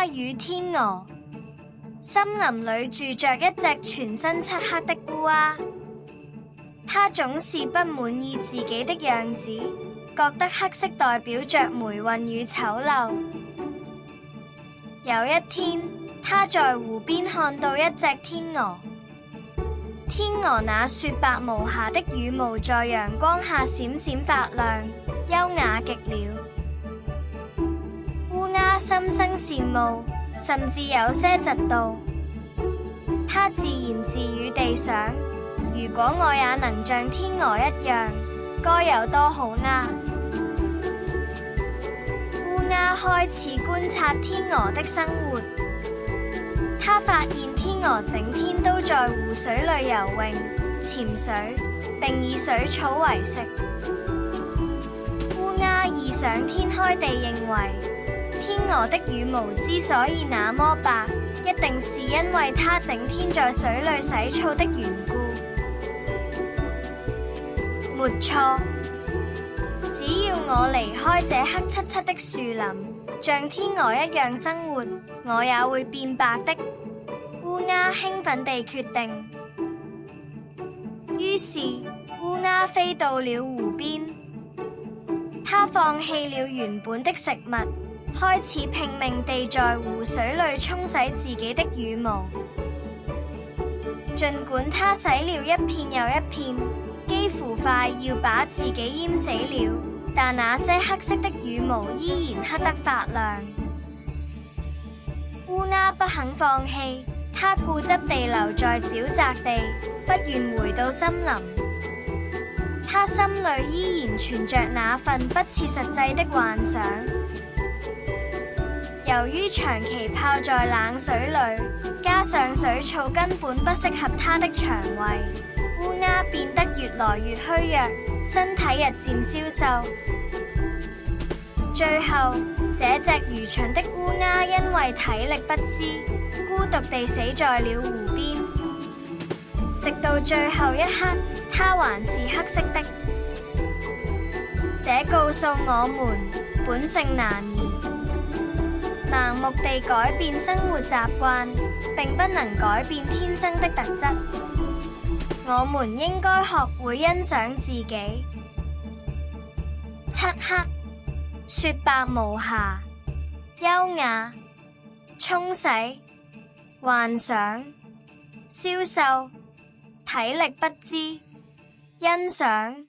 鴉與天鵝。森林裏住着一隻全身漆黑的烏鴉，它總是不滿意自己的樣子，覺得黑色代表着霉運與醜陋。有一天，它在湖邊看到一隻天鵝。天鵝那雪白無瑕的羽毛在陽光下閃閃發亮，優雅極了。烏鴉心生羨慕，甚至有些嫉妒。它自言自語地想：如果我也能像天鵝一樣，該有多好啊！烏鴉開始觀察天鵝的生活。他發現天鵝整天都在湖水裏游泳、潛水，並以水草為食。烏鴉異想天開地認為，天鵝的羽毛之所以那麼白，一定是因為它整天在水裏洗澡的緣故。沒錯，只要我離開這黑漆漆的樹林，像天鵝一樣生活，我也會變白的。烏鴉興奮地決定。於是烏鴉飛到了湖邊，它放棄了原本的食物，開始拼命地在湖水裏沖洗自己的羽毛。儘管它洗了一片又一片，幾乎快要把自己淹死了，但那些黑色的羽毛依然黑得發亮。烏鴉不肯放棄，它固執地留在沼澤地，不願回到森林。它心裏依然存着那份不切實際的幻想。由於長期泡在冷水裏，加上水草根本不適合它的腸胃，烏鴉變得越來越虛弱，身體日漸消瘦。最後，這隻愚蠢的烏鴉因為體力不支，孤獨地死在了湖邊。直到最後一刻，它還是黑色的。這告訴我們，本性難移。盲目地改變生活習慣，並不能改變天生的特質。我們應該學會欣賞自己。漆黑、雪白無瑕、優雅、沖洗、幻想、消瘦、體力不支、欣賞。